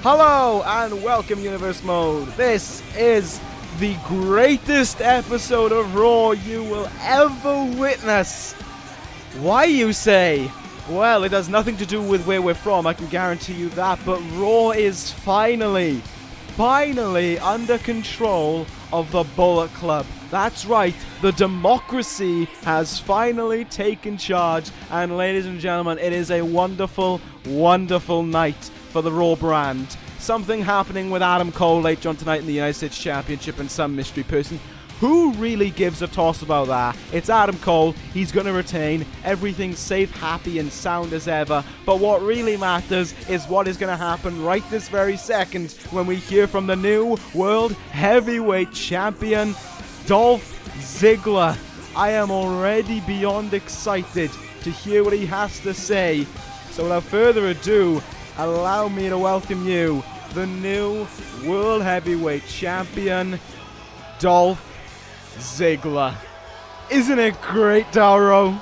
Hello and welcome, Universe Mode. This is the greatest episode of Raw you will ever witness. Why, you say? Well, it has nothing to do with where we're from, I can guarantee you that, but Raw is finally under control of the Bullet Club. That's right, the democracy has finally taken charge, and ladies and gentlemen, it is a wonderful, wonderful night for the Raw brand. Something happening with Adam Cole later on tonight in the United States Championship and some mystery person. Who really gives a toss about that? It's Adam Cole. He's going to retain. Everything's safe, happy, and sound as ever. But what really matters is what is going to happen right this very second when we hear from the new World Heavyweight Champion, Dolph Ziggler. I am already beyond excited to hear what he has to say. So without further ado, allow me to welcome you, the new World Heavyweight Champion, Dolph Ziggler. Isn't it great, Dauro?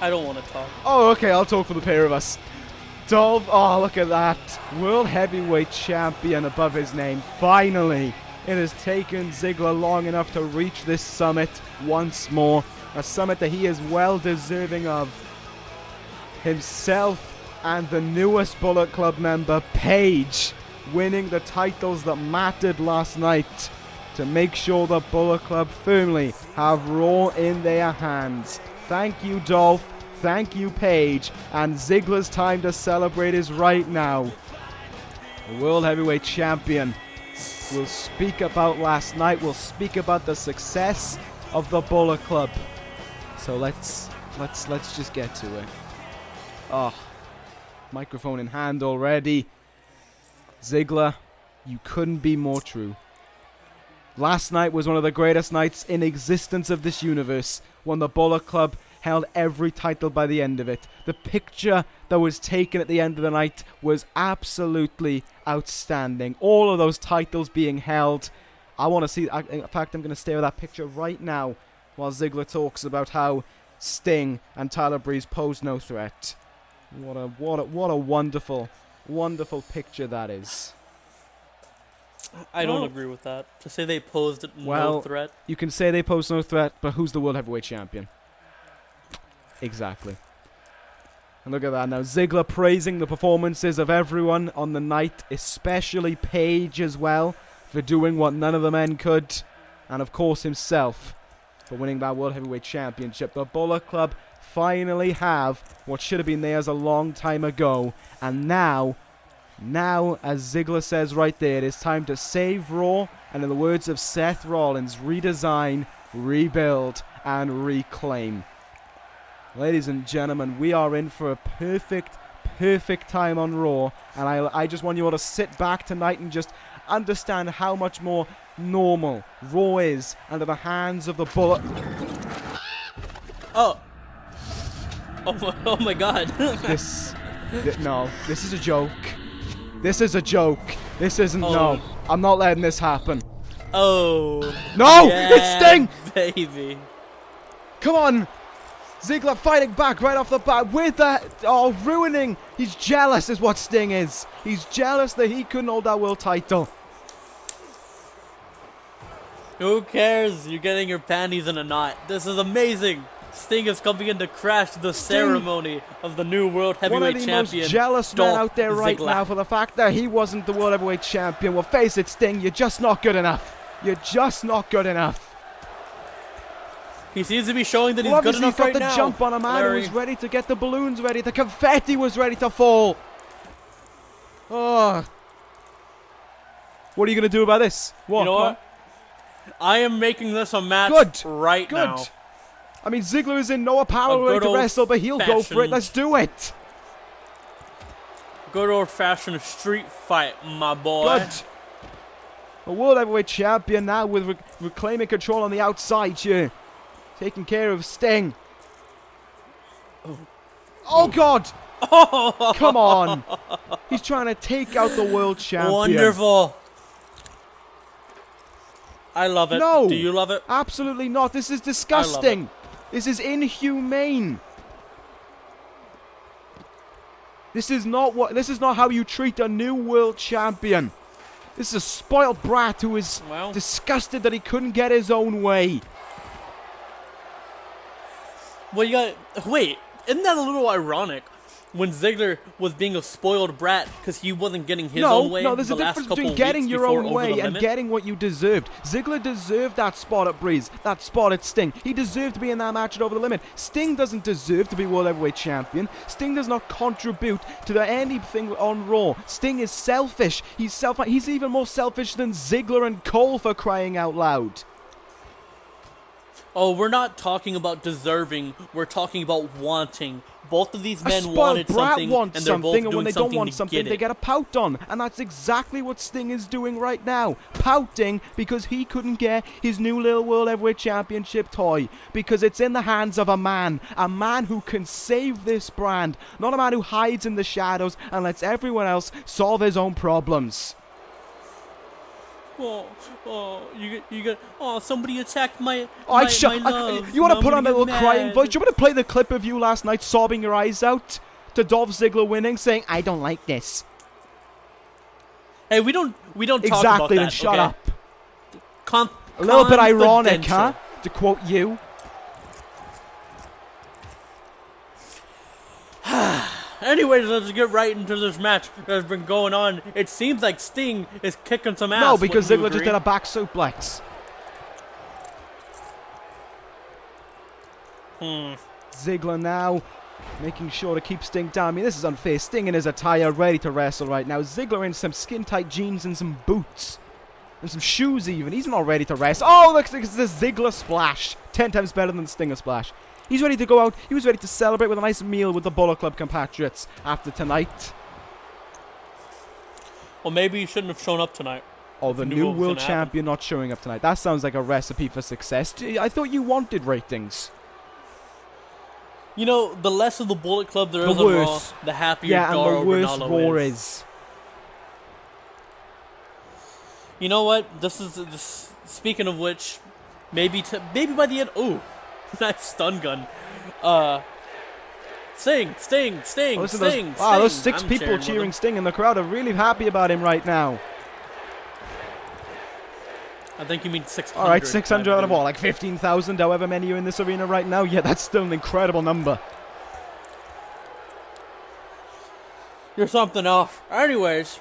I don't want to talk. Oh, okay, I'll talk for the pair of us. Dolph, oh, look at that. World Heavyweight Champion above his name. Finally, it has taken Ziggler long enough to reach this summit once more. A summit that he is well deserving of. Himself and the newest Bullet Club member, Paige, winning the titles that mattered last night to make sure the Bullet Club firmly have Raw in their hands. Thank you, Dolph. Thank you, Paige. And Ziggler's time to celebrate is right now. The World Heavyweight Champion will speak about last night. We'll speak about the success of the Bullet Club. So let's just get to it. Oh, microphone in hand already. Ziggler, you couldn't be more true. Last night was one of the greatest nights in existence of this universe, when the Bullet Club held every title by the end of it. The picture that was taken at the end of the night was absolutely outstanding. All of those titles being held. I want to see, in fact, I'm going to stare at that picture right now while Ziggler talks about how Sting and Tyler Breeze pose no threat. What a wonderful picture that is. I don't agree with that. To say they posed no threat. You can say they posed no threat, but who's the World Heavyweight Champion? Exactly. And look at that now. Ziggler praising the performances of everyone on the night, especially Paige as well, for doing what none of the men could. And of course himself for winning that World Heavyweight Championship. The Bullet Club finally have what should have been theirs a long time ago. And now, as Ziggler says right there, it is time to save Raw, and in the words of Seth Rollins, redesign, rebuild, and reclaim. Ladies and gentlemen, we are in for a perfect time on Raw, and I just want you all to sit back tonight and just understand how much more normal Raw is under the hands of the Bullet. Oh my god. No, this is a joke. This is a joke. This isn't, no. I'm not letting this happen. Oh. No! Yeah, It's Sting! Baby. Come on! Ziggler fighting back right off the bat with that. Oh, ruining. He's jealous is what Sting is. He's jealous that he couldn't hold that world title. Who cares? You're getting your panties in a knot. This is amazing. Sting is coming in to crash the ceremony of the new World Heavyweight Champion. One of the most jealous men out there right now for the fact that he wasn't the World Heavyweight Champion. Well, face it, Sting, you're just not good enough. You're just not good enough. He seems to be showing that he's good enough right now. He's got the jump on a man who was ready to get the balloons ready. The confetti was ready to fall. Oh. What are you going to do about this? What? You know what? I am making this a match right now. I mean, Ziggler is in no apparel ready to wrestle, but he'll go for it. Let's do it. Good old-fashioned street fight, my boy. Good. A World Heavyweight Champion now with reclaiming control on the outside here. Taking care of Sting. Oh, God. Come on. He's trying to take out the world champion. Wonderful. I love it. No. Do you love it? Absolutely not. This is disgusting. This is inhumane. This is not how you treat a new world champion. This is a spoiled brat who is disgusted that he couldn't get his own way. Well, wait, isn't that a little ironic? When Ziggler was being a spoiled brat because he wasn't getting his own way. No, there's a difference between getting your own way and getting what you deserved. Ziggler deserved that spot at Breeze, that spot at Sting. He deserved to be in that match at Over the Limit. Sting doesn't deserve to be World Heavyweight Champion. Sting does not contribute to anything on Raw. Sting is selfish. He's even more selfish than Ziggler and Cole, for crying out loud. Oh, we're not talking about deserving. We're talking about wanting. Both of these men wanted something, and they're both doing and when they don't want something, they get get a pout on. And that's exactly what Sting is doing right now. Pouting because he couldn't get his new little World Heavyweight Championship toy. Because it's in the hands of a man who can save this brand. Not a man who hides in the shadows and lets everyone else solve his own problems. Somebody attacked my love. You want to put on a little crying voice? Do you want to play the clip of you last night sobbing your eyes out to Dolph Ziggler winning, saying, "I don't like this"? Hey, we don't talk about that. Exactly, then shut up. A little bit ironic, huh? To quote you. Anyways, let's get right into this match that's been going on. It seems like Sting is kicking some ass. No, because Ziggler just did a back suplex. Ziggler now making sure to keep Sting down. I mean, this is unfair. Sting in his attire, ready to wrestle right now. Ziggler in some skin-tight jeans and some boots. And some shoes even. He's not ready to wrestle. Oh, look, it's the Ziggler splash. 10 times better than the Stinger splash. He's ready to go out. He was ready to celebrate with a nice meal with the Bullet Club compatriots after tonight. Well, maybe he shouldn't have shown up tonight. Oh, the new world champion not showing up tonight. That sounds like a recipe for success. I thought you wanted ratings. You know, the less of the Bullet Club there is on Raw, the happier Dauro and the worse Raw is. You know what? Speaking of which, maybe by the end. Ooh. That stun gun. Sting. Those 6 people cheering Sting in the crowd are really happy about him right now. I think you mean 600. All right, 600 out of all, like 15,000, however many are in this arena right now. Yeah, that's still an incredible number. You're something else. Anyways,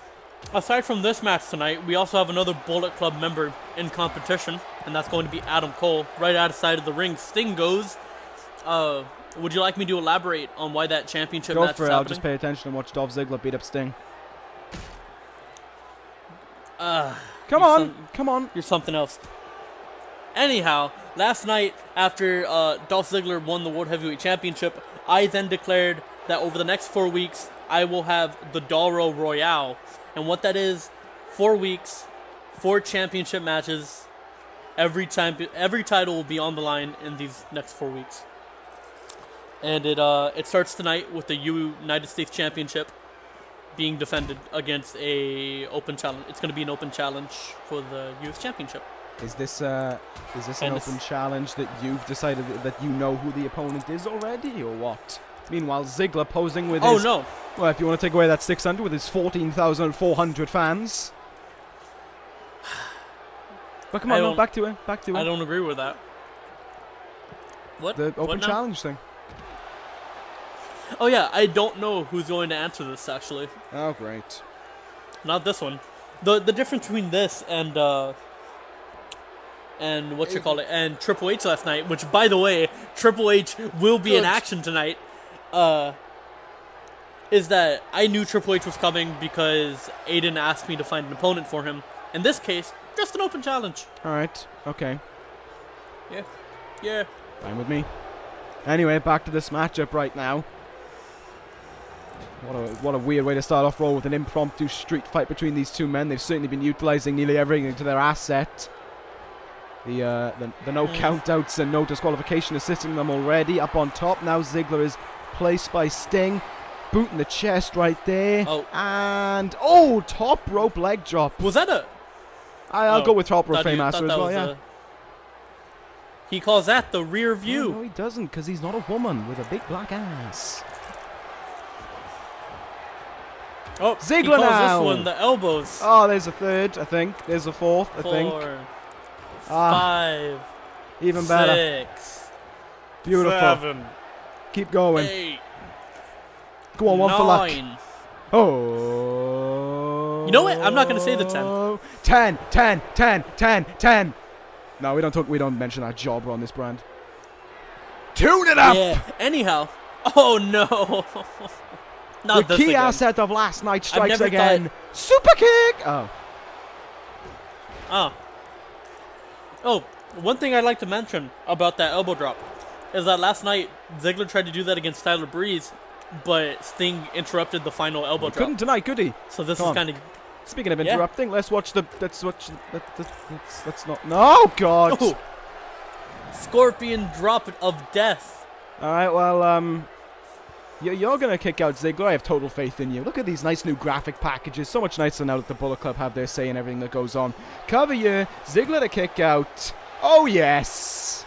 aside from this match tonight, we also have another Bullet Club member in competition, and that's going to be Adam Cole. Right outside of the ring, Sting goes. Would you like me to elaborate on why that championship match is happening? I'll just pay attention and watch Dolph Ziggler beat up Sting. Come on. You're something else. Anyhow, last night after Dolph Ziggler won the World Heavyweight Championship, I then declared that over the next 4 weeks, I will have the Dauro Royale. And what that is, 4 weeks, 4 championship matches. Every title will be on the line in these next 4 weeks. And it starts tonight with the United States Championship being defended against a open challenge. It's going to be an open challenge for the US Championship. Is this an open challenge that you've decided that you know who the opponent is already, or what? Meanwhile, Ziggler posing with his... no. Well, if you want to take away that 600 with his 14,400 fans. But come on, back to it. I don't agree with that. What? The open challenge thing. Oh yeah, I don't know who's going to answer this actually. Oh great. Not this one. The difference between this and and Triple H last night, which by the way, Triple H will be in action tonight, is that I knew Triple H was coming because Aiden asked me to find an opponent for him. In this case, just an open challenge. Alright, okay. Yeah. Fine with me. Anyway, back to this matchup right now. What a weird way to start off Raw with an impromptu street fight between these two men. They've certainly been utilizing nearly everything to their asset. The no countouts and no disqualification assisting them already. Up on top now, Ziggler is placed by Sting. Boot in the chest right there. And top rope leg drop. Was that a... I'll go with top rope Faymaster as well, yeah. He calls that the rear view. No, he doesn't, because he's not a woman with a big black ass. Oh, Ziggler he calls now. this one the elbows. Oh, there's a third, I think. There's a fourth, I think. 4, Ah, 5, even better. 6, Beautiful. 7, Keep going. 8, Go on, one for luck. 9. Oh. You know what? I'm not gonna say the 10. 10, 10, 10, 10, 10. No, we don't mention that jobber on this brand. Tune it up. Yeah. Anyhow. Oh no. Not The this key again. asset of last night strikes never again. Super kick. Oh. Oh. Oh, one thing I'd like to mention about that elbow drop is that last night Ziggler tried to do that against Tyler Breeze, but Sting interrupted the final elbow drop. Couldn't tonight, could he? So this Come is on. kind of. Speaking of interrupting, let's watch the. Let's not. No, God. Oh, Scorpion drop of death. All right, well, you're gonna kick out Ziggler. I have total faith in you. Look at these nice new graphic packages. So much nicer now that the Bullet Club have their say in everything that goes on. Cover you, Ziggler to kick out. Oh yes.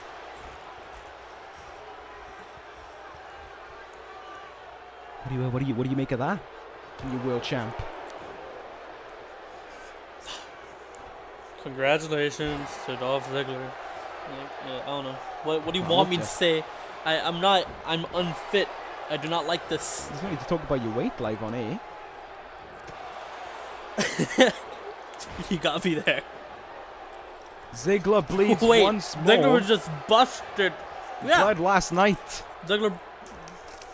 What do you make of that? You world champ. Congratulations to Dolph Ziggler. I don't know. What do you want me to say? I'm unfit. I do not like this. There's no need to talk about your weight live on air. You got me there. Ziggler bleeds Wait, once more. Ziggler was just busted. Yeah. Bled last night. Ziggler.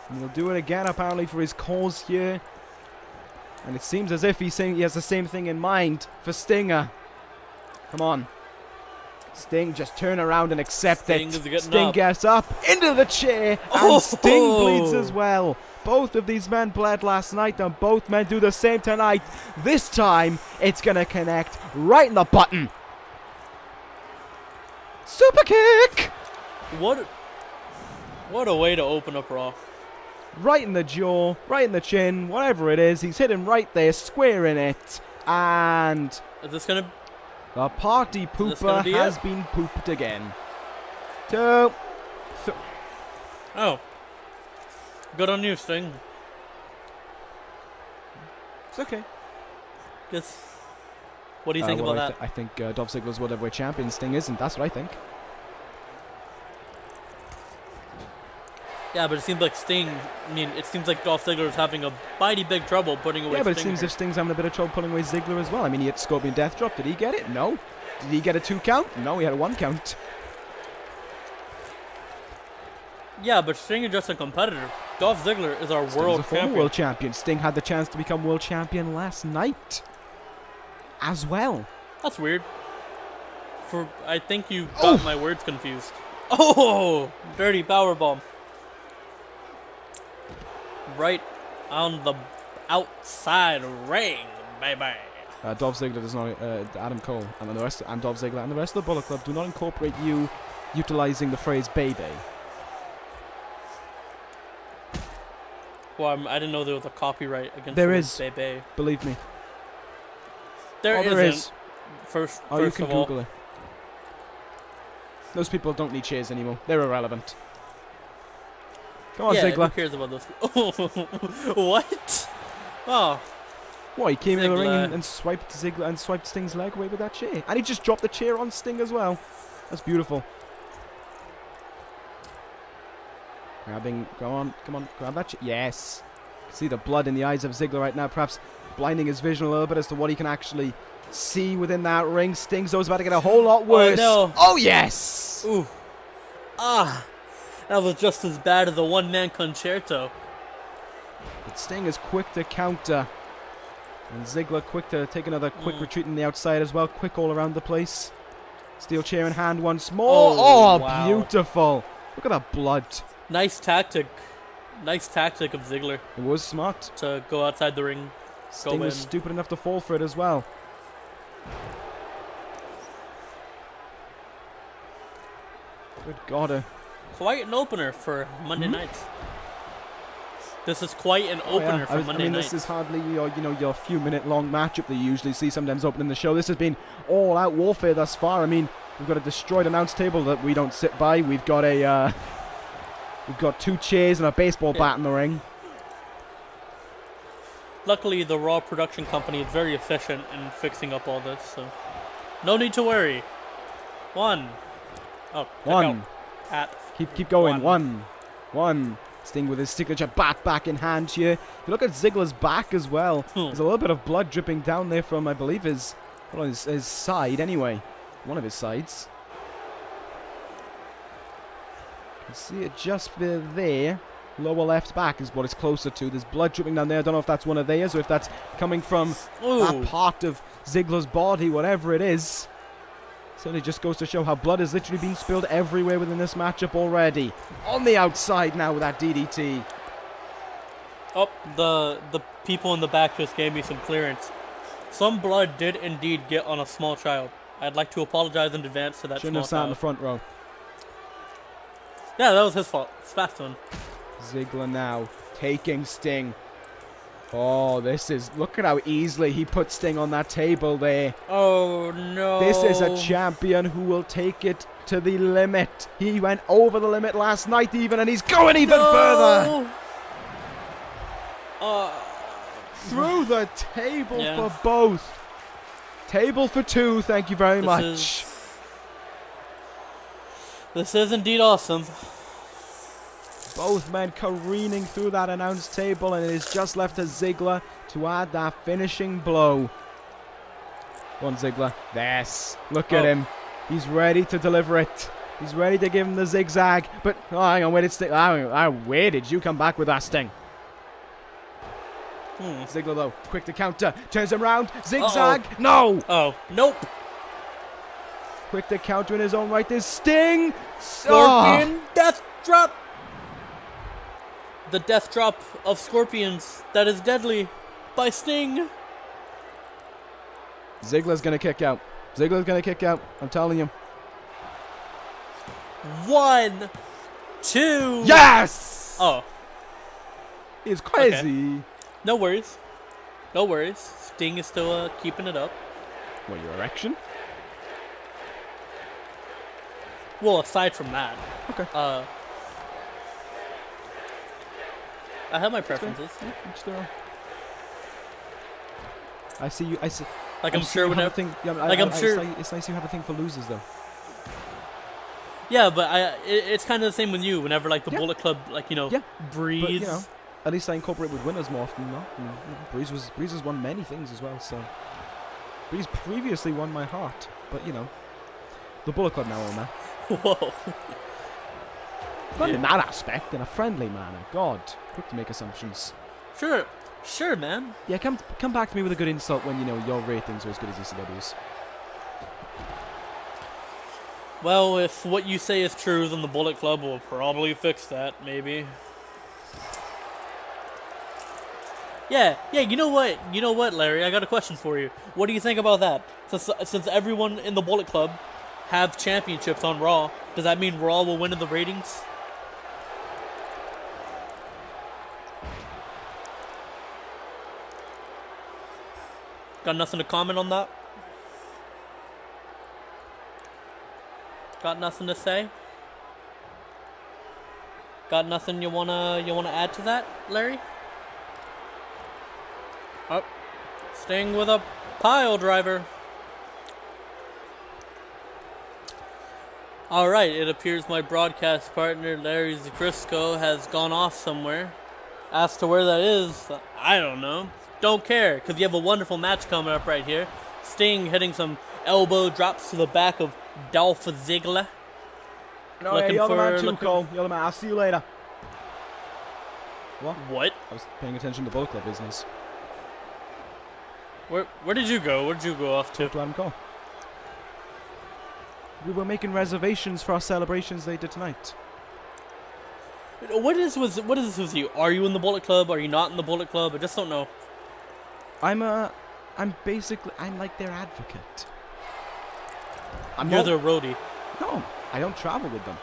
And he'll do it again apparently for his cause here. And it seems as if he's saying he has the same thing in mind for Stinger. Come on. Sting, just turn around and accept Sting it. is getting Sting up. gets up into the chair, and Sting bleeds as well. Both of these men bled last night, and both men do the same tonight. This time, it's going to connect right in the button. Super kick! What a way to open up Raw. Right in the jaw, right in the chin, whatever it is. He's hitting right there, square in it. And Is this gonna? the party pooper has been pooped again. 2, 3. Oh. Good on you, Sting. It's okay. Guess. What do you think about that? I think Dolph Ziggler's World Heavyweight Champion. Sting isn't. That's what I think. Yeah, but it seems like Sting. I mean, it seems like Dolph Ziggler is having a mighty big trouble putting away. Yeah, but it Sting seems here. if Sting's having a bit of trouble pulling away Ziggler as well. I mean, he hit Scorpion Death Drop. Did he get it? No. Did he get a 2 count? No, he had a 1 count. Yeah, but Sting is just a competitor. Dolph Ziggler is our world champion. World champion. Sting had the chance to become world champion last night as well. That's weird. I think you got my words confused. Oh, dirty powerbomb. Right on the outside ring, baby. Dolph Ziggler does not. Adam Cole and the rest, and Dolph Ziggler and the rest of the Bullet Club do not incorporate you utilizing the phrase "baby." Well, I didn't know there was a copyright against There the word is. baby. Believe me. There there isn't. is. First You can of all, Google it. Those people don't need cheers anymore. They're irrelevant. Come on, yeah, Ziggler. who cares about those? What? Oh, What? He came in the ring Ziggler. and swiped Ziggler and swiped Sting's leg away with that chair, and he just dropped the chair on Sting as well. That's beautiful. Grabbing, come on, grab that chair. Yes. See the blood in the eyes of Ziggler right now, perhaps blinding his vision a little bit as to what he can actually see within that ring. Sting's though is about to get a whole lot worse. no. Oh yes. ooh, ah, that was just as bad as the one-man concerto. But Sting is quick to counter. And Ziggler quick to take another quick retreat in the outside as well. Quick all around the place. Steel chair in hand once more. Oh, wow. Beautiful. Look at that blood. Nice tactic. Nice tactic of Ziggler It was smart. to go outside the ring. Sting was stupid enough to fall for it as well. Good God. Quite an opener for Monday nights. This is quite an opener for Monday nights. This is hardly your few-minute long matchup that you usually see sometimes opening the show. This has been all-out warfare thus far. I mean, we've got a destroyed announce table that we don't sit by. We've got a we've got 2 chairs and a baseball bat in the ring. Luckily, the Raw production company is very efficient in fixing up all this, so no need to worry. One. Oh, One. At Keep going. One. Sting with his signature bat back in hand here. If you look at Ziggler's back as well, there's a little bit of blood dripping down there from, I believe, his side anyway. One of his sides. You can see it just there. Lower left back is what it's closer to. There's blood dripping down there. I don't know if that's one of theirs or if that's coming from that part of Ziggler's body, whatever it is. Certainly just goes to show how blood is literally being spilled everywhere within this matchup already. On the outside now with that DDT. Oh, the people in the back just gave me some clearance. Some blood did indeed get on a small child. I'd like to apologize in advance to that Shouldn't small have sat in the front row. Yeah, that was his fault. Spat on. Ziggler now taking Sting. Oh, look at how easily he put Sting on that table there. Oh, no. This is a champion who will take it to the limit. He went over the limit last night even, and he's going even further. Through the table for both. Table for two, thank you very much. This is indeed awesome. Both men careening through that announce table, and it is just left to Ziggler to add that finishing blow. Go on, Ziggler. Yes. Look at him. He's ready to deliver it. He's ready to give him the zigzag. But, hang on, where did Sting? Where did you come back with that, Sting? Ziggler, though, quick to counter. Turns him around. Zigzag. No. Oh, nope. Quick to counter in his own right. There's Sting. Scorpion death drop. The death drop of scorpions that is deadly by Sting. Ziggler's going to kick out. Ziggler's going to kick out. I'm telling you. 1, 2. Yes! Oh. It's crazy. Okay. No worries. No worries. Sting is still keeping it up. What, your erection? Well, aside from that. Okay. I have my preferences. I see you. Like I'm sure whenever. I'm sure. It's nice you have a thing for losers, though. Yeah, but it's kind of the same with you. Whenever like the Bullet Club, breathes. But, at least I incorporate with winners more often. Breeze has won many things as well. So Breeze previously won my heart, but the Bullet Club now own that. Whoa. Not in that aspect, in a friendly manner. God, quick to make assumptions. Sure, man. Yeah, come back to me with a good insult when your ratings are as good as ECW's. Well, if what you say is true, then the Bullet Club will probably fix that, maybe. Yeah. You know what, Larry? I got a question for you. What do you think about that? Since everyone in the Bullet Club have championships on Raw, does that mean Raw will win in the ratings? Got nothing to comment on that? Got nothing to say? Got nothing you wanna add to that, Larry? Oh, Sting with a pile driver. Alright, it appears my broadcast partner, Larry Zagrisco, has gone off somewhere. As to where that is, I don't know. Don't care, because you have a wonderful match coming up right here. Sting hitting some elbow drops to the back of Dolph Ziggler. No, you're the man too, Cole. You're the man. I'll see you later. What? I was paying attention to Bullet Club business. Where did you go? Where did you go off to? To Adam Cole. We were making reservations for our celebrations later tonight. What is this with you? Are you in the Bullet Club? Are you not in the Bullet Club? I just don't know. I'm like their advocate. You're their roadie. No, I don't travel with them.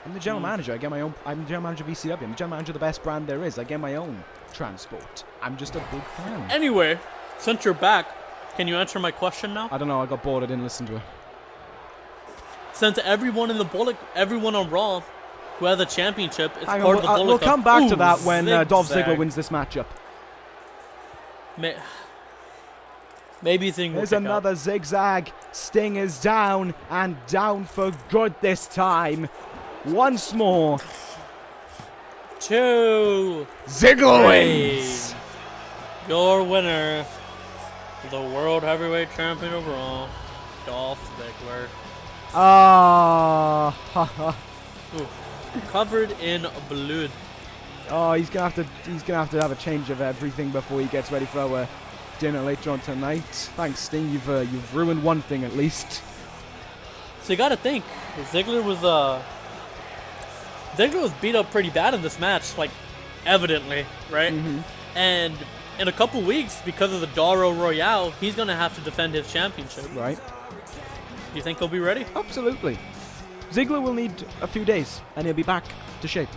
I'm the general manager. I'm the general manager of ECW. I'm the general manager of the best brand there is. I get my own transport. I'm just a big fan. Anyway, since you're back, can you answer my question now? I don't know. I got bored. I didn't listen to it. Since everyone on Raw who has a championship is part of the Bullet Club. We'll come back to that when Dolph Ziggler wins this matchup. Maybe Sting will There's pick another up. zigzag. Sting is down, and down for good this time. Once more. 2, Ziggler 3. wins. Your winner, the World Heavyweight Champion of Raw, Dolph Ziggler. Ah. Covered in blood. Oh, he's gonna have to have a change of everything before he gets ready for our dinner later on tonight. Thanks, Sting. You've ruined one thing at least. So you gotta think, Ziggler was beat up pretty bad in this match, like evidently, right? And in a couple weeks, because of the Dauro Royale, he's gonna have to defend his championship. Right. Do you think he'll be ready? Absolutely. Ziggler will need a few days, and he'll be back to shape.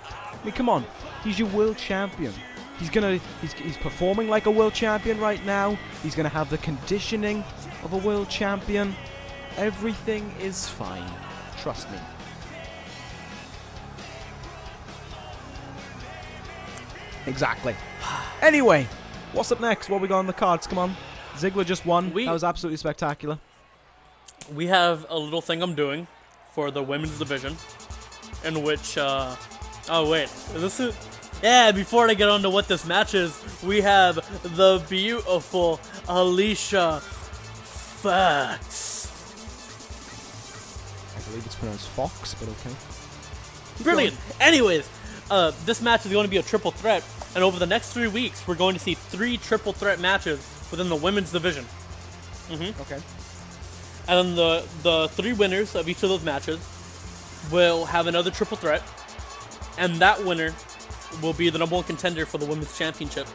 I mean, come on. He's your world champion. He's performing like a world champion right now. He's gonna have the conditioning of a world champion. Everything is fine. Trust me. Exactly. Anyway, what's up next? What we got on the cards? Come on. Ziggler just won. That was absolutely spectacular. We have a little thing I'm doing for the women's division, in which, oh wait, before I get on to what this match is, we have the beautiful Alicia Fox. I believe it's pronounced Fox, but okay. Brilliant. Anyways, this match is going to be a triple threat, and over the next 3 weeks, we're going to see 3 triple threat matches within the women's division. Okay. And then the 3 winners of each of those matches will have another triple threat, and that winner will be the #1 contender for the women's championship.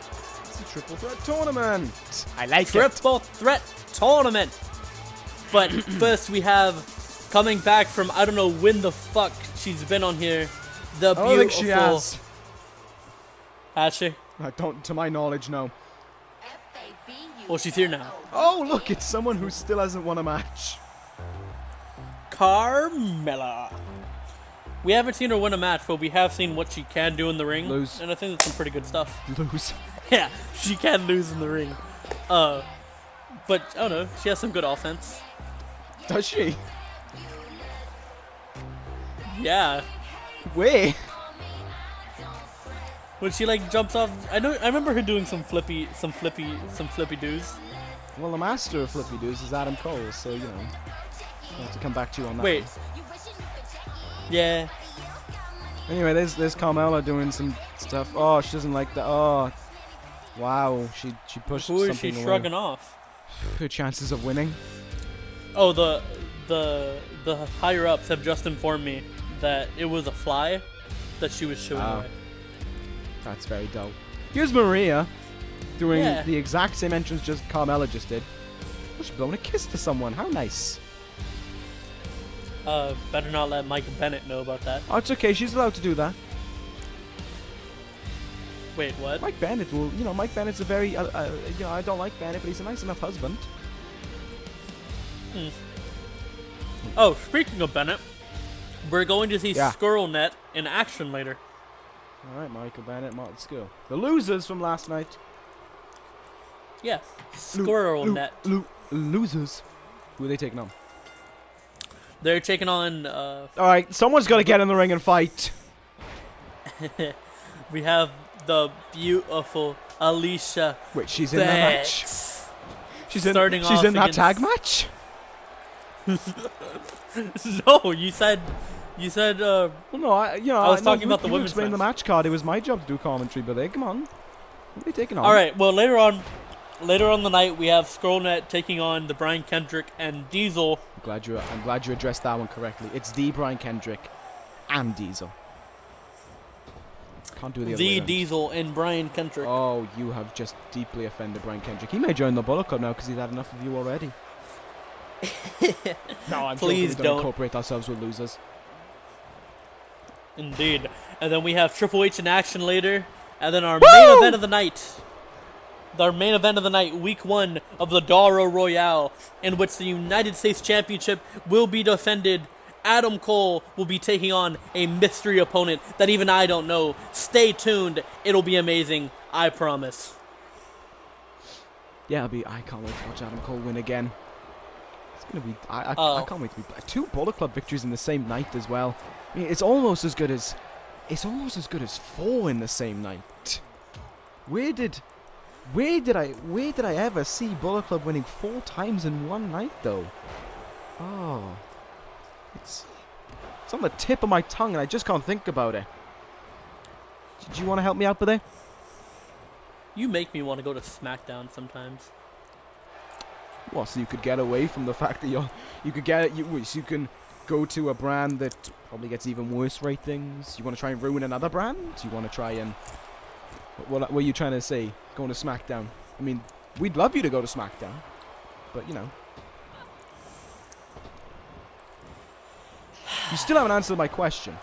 It's a triple threat tournament. I like it. Triple threat tournament. But first, we have coming back from I don't know when the fuck she's been on here. The beautiful. I don't think she has. Has she? I don't, to my knowledge, no. Well, she's here now. Oh, look, it's someone who still hasn't won a match. Carmella. We haven't seen her win a match, but we have seen what she can do in the ring. Lose. And I think that's some pretty good stuff. Lose. Yeah, she can lose in the ring. But, I don't know, she has some good offense. Does she? Yeah. Wait. When she like jumps off, I remember her doing some flippy doos. Well, the master of flippy doos is Adam Cole, so, you know, I'll have to come back to you on that. Wait. One. Yeah. Anyway, there's Carmella doing some stuff. Oh, she doesn't like that. Oh. Wow, she pushed Who something is she away. shrugging off? Her chances of winning. Oh, the higher ups have just informed me that it was a fly that she was shooing away. That's very dull. Here's Maria doing Yeah. the exact same entrance just Carmella just did. Oh, she's blowing a kiss to someone. How nice. Better not let Mike Bennett know about that. Oh, it's okay. She's allowed to do that. Wait, what? Mike Bennett will, you know, Mike Bennett's a very, you know, I don't like Bennett, but he's a nice enough husband. Oh, speaking of Bennett, we're going to see Yeah. Scurll Net in action later. All right, Michael Bennett, Marty Scurll. The losers from last night. Yes, Scurll Net. Losers. Who are they taking on? They're taking on. All right, someone's got to get in the ring and fight. We have the beautiful Alicia. Wait, she's in that match. Fox. She's starting in. off She's in that against- tag match. No, you said. Well, no, I was talking about the you women's explained the match. match card. It was my job to do commentary, but hey, come on. Who are they taking on? All right. Well, later on the night, we have Scurll Net taking on the Brian Kendrick and Diesel. I'm glad you addressed that one correctly. It's the Brian Kendrick and Diesel. Can't do the other way The around. Diesel and Brian Kendrick. Oh, you have just deeply offended Brian Kendrick. He may join the Bullet Club now because he's had enough of you already. No, I'm Please joking. We don't. Incorporate ourselves with losers. Indeed. And then we have Triple H in action later. And then our Woo! main event of the night. Our main event of the night, week 1 of the Dauro Royale, in which the United States Championship will be defended. Adam Cole will be taking on a mystery opponent that even I don't know. Stay tuned. It'll be amazing. I promise. Yeah, I can't wait to watch Adam Cole win again. It's gonna be. I can't wait to be 2 Bullet Club victories in the same night as well. I mean, it's almost as good as 4 in the same night. Where did I ever see Bullet Club winning 4 times in one night though? Oh, it's on the tip of my tongue and I just can't think about it. Do you want to help me out with it? You make me want to go to SmackDown sometimes. Well, so you could get away from the fact that you can go to a brand that probably gets even worse ratings. You want to try and ruin another brand? You want to try and... What were you trying to say? Going to SmackDown? I mean, we'd love you to go to SmackDown. But, you know. You still haven't answered my question.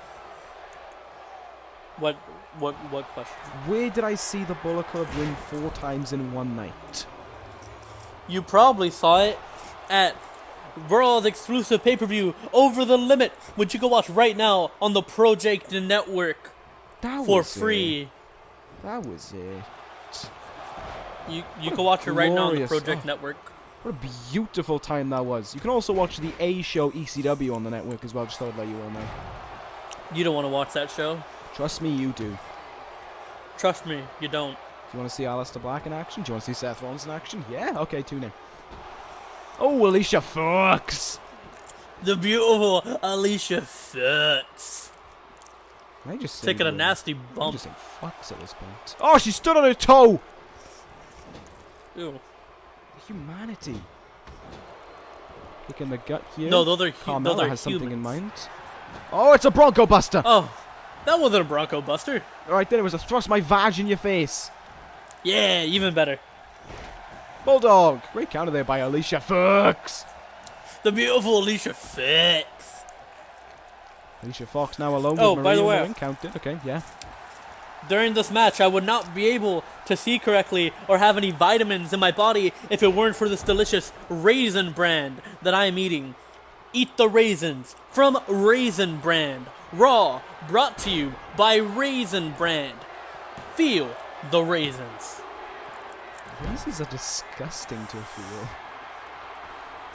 What question? Where did I see the Bullet Club win 4 times in one night? You probably saw it at World exclusive pay-per-view Over the Limit, which you can watch right now on the ProJaked network for free. That was it. You can watch it right now on the Glorious. ProJaked network. What a beautiful time that was. You can also watch the A show ECW on the network as well. Just thought I'd let you all know. You don't want to watch that show? Trust me, you do. Trust me, you don't. Do you want to see Aleister Black in action? Do you want to see Seth Rollins in action? Yeah? Okay, tune in. Oh, Alicia Fox! The beautiful Alicia Fox. Can I just say Taking a nasty I'm bump. just saying fucks at this point. Oh, she stood on her toe! Ew. Humanity. Kick in the gut here. No, those are Carmella has something in humans. mind. Oh, it's a Bronco Buster! Oh, that wasn't a Bronco Buster. Alright, then it was a thrust my vag in your face. Yeah, even better. Bulldog! Great counter there by Alicia Fox. The beautiful Alicia Fox. Alicia Fox now alone Oh, with by Maria the in way- the ring. Counted. Okay, yeah. During this match, I would not be able to see correctly or have any vitamins in my body if it weren't for this delicious raisin brand that I am eating. Eat the raisins from Raisin Brand. Raw, brought to you by Raisin Brand. Feel the raisins. Raisins are disgusting to feel.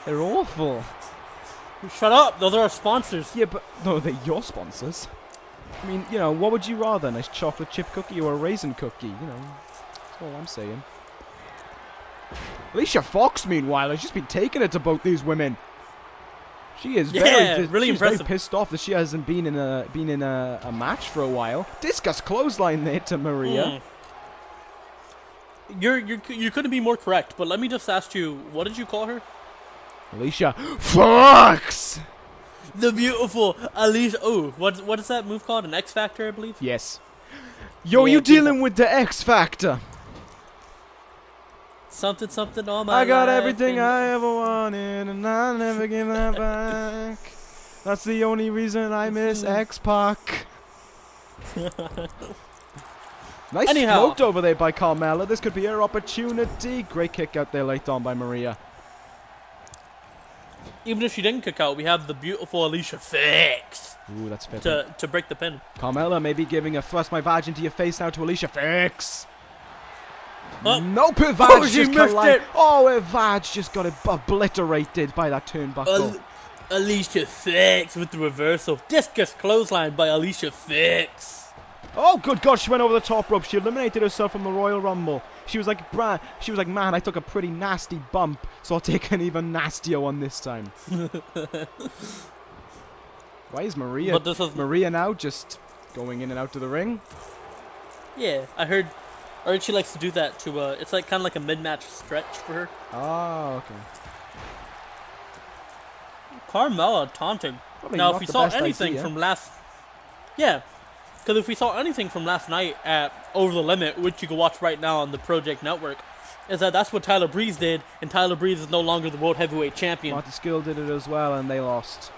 They're awful. Shut up, those are our sponsors. Yeah, but no, they're your sponsors. I mean, you know, what would you rather? A nice chocolate chip cookie or a raisin cookie? You know, that's all I'm saying. Alicia Fox, meanwhile, has just been taking it to both these women. She is really she's impressive. very pissed off that she hasn't been in a match for a while. Discus clothesline there to Maria. You couldn't be more correct, but let me just ask you, what did you call her? Alicia Fox. The beautiful Alicia. Oh, what is that move called? An X Factor, I believe. Yes. Yo, Yeah, you dealing with the X Factor? Something all my I got life everything and- I ever wanted, and I'll never give that back. That's the only reason I miss X-Pac. Nice Anyhow. float over there by Carmella. This could be her opportunity. Great kick out there late on by Maria. Even if she didn't kick out, we have the beautiful Alicia Fox Ooh, that's fitting. to break the pin. Carmella may be giving a thrust my vag into your face now to Alicia Fox. Oh. Nope, her vag Oh, she just missed collided. it. Oh, her vag just got obliterated by that turnbuckle. Alicia Fox with the reversal. Discus clothesline by Alicia Fox. Oh, good God, she went over the top rope. She eliminated herself from the Royal Rumble. She was like, man, I took a pretty nasty bump, so I'll take an even nastier one this time. Why is Maria now just going in and out to the ring? Yeah, I heard she likes to do that to, it's like kind of like a mid-match stretch for her. Oh, okay. Carmella taunting. Probably Now, not if we the saw best anything idea. from last... Yeah, because if we saw anything from last night at Over the Limit, which you can watch right now on the ProJaked network, is that's what Tyler Breeze did, and Tyler Breeze is no longer the World Heavyweight Champion. Marty Scurll did it as well, and they lost.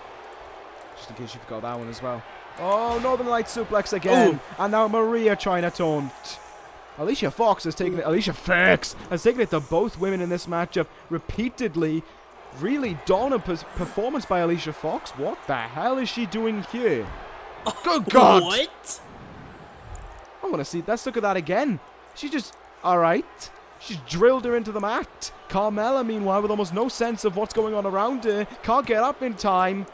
Just in case you forgot that one as well. Oh, Northern Light suplex again. Ooh. And now Maria trying to taunt. Alicia Fox has taken it. Alicia Fox has taken it to both women in this matchup repeatedly. Really dominant performance by Alicia Fox. What the hell is she doing here? Good God! What? I want to see. Let's look at that again. She just... Alright. She's drilled her into the mat. Carmella, meanwhile, with almost no sense of what's going on around her, can't get up in time.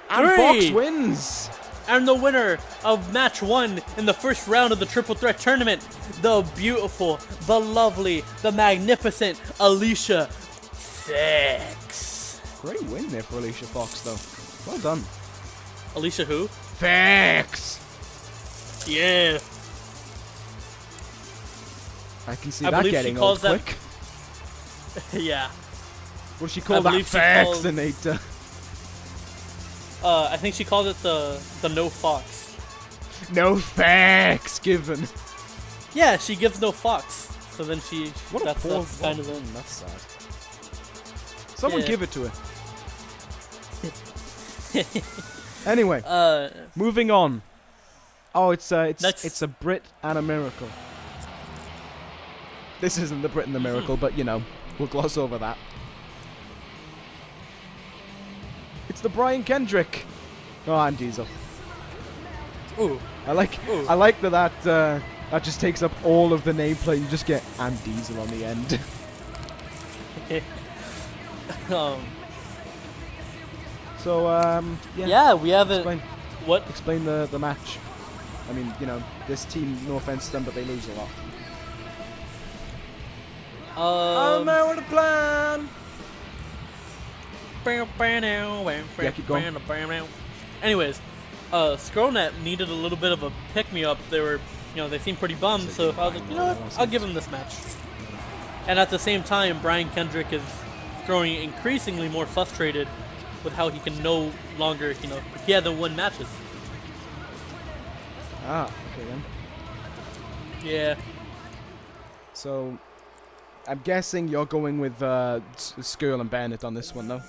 And Fox wins. And the winner of match 1 in the first round of the Triple Threat Tournament, the beautiful, the lovely, the magnificent Alicia Fox. Great win there for Alicia Fox, though. Well done. Alicia who? Fox. Yeah. I can see that getting old quick. Yeah. What does she call that? Vaccinator. I think she calls it the no fox. No facts given. Yeah, she gives no fox. So then she. What that's a poor kind of woman. That's sad. Someone give it to her. Anyway, moving on. Oh, it's a Brit and a Miracle. This isn't the Brit and the Miracle, but you know, we'll gloss over that. It's the Brian Kendrick. Oh, and Diesel. Ooh. I like that just takes up all of the nameplate. You just get and Diesel on the end. So yeah, we haven't. Explain the match. I mean, you know, this team. No offense to them, but they lose a lot. I know what the plan. Yeah, keep going. Anyways, Scurll needed a little bit of a pick-me-up. They seemed pretty bummed, so I was like, you know what, I'll give him this match. And at the same time, Brian Kendrick is growing increasingly more frustrated with how he can no longer, he had to win matches. Ah, okay then. Yeah. So, I'm guessing you're going with Scurll and Bennett on this one, though.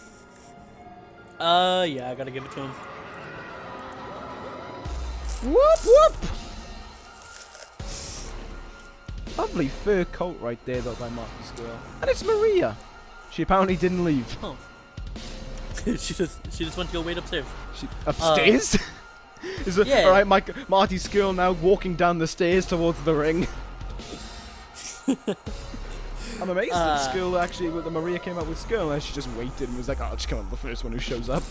Yeah, I gotta give it to him. Whoop whoop! Lovely fur coat right there, though, by Marty Scurll. And it's Maria. She apparently didn't leave. Oh. she just went to go wait upstairs. Upstairs? Yeah. Alright, Marty Scurll now walking down the stairs towards the ring. I'm amazed that Scurll actually, with the Maria came up with Scurll, and she just waited and was like, I'll just come up with the first one who shows up.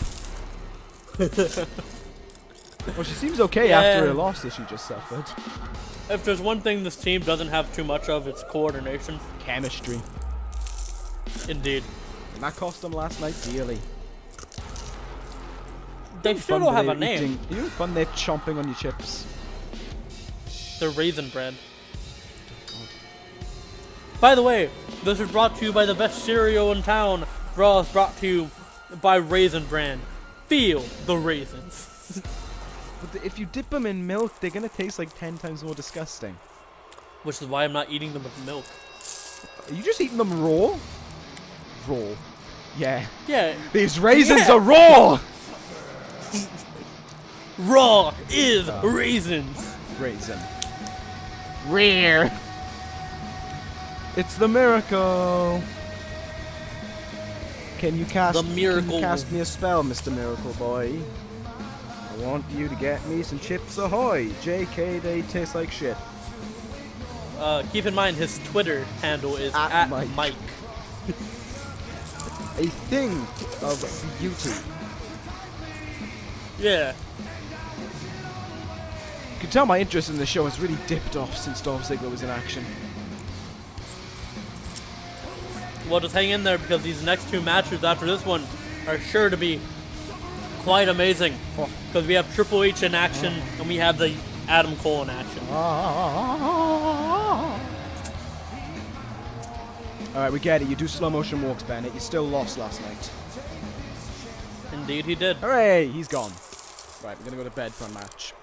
Well, she seems okay after her loss that she just suffered. If there's one thing this team doesn't have too much of, it's coordination. Chemistry. Indeed. And that cost them last night dearly. They still don't have a name. You know fun they're chomping on your chips? They're Raisin Bread. By the way, this is brought to you by the best cereal in town. Raw is brought to you by Raisin Bran. Feel the raisins. But if you dip them in milk, they're gonna taste like 10 times more disgusting. Which is why I'm not eating them with milk. Are you just eating them raw? Raw. Yeah. Yeah. These raisins are raw! Raw is raisins. Raisin. Rare. It's the Miracle. Can you cast me a spell, Mr. Miracle Boy? I want you to get me some Chips Ahoy. JK, they taste like shit. Keep in mind his Twitter handle is at Mike. A thing of beauty. Yeah. You can tell my interest in the show has really dipped off since Dolph Ziggler was in action. Well, just hang in there because these next two matches after this one are sure to be quite amazing. Because we have Triple H in action and we have the Adam Cole in action. Alright, we get it. You do slow motion walks, Bennett. You still lost last night. Indeed he did. Hooray! He's gone. Right, we're gonna go to bed for a match.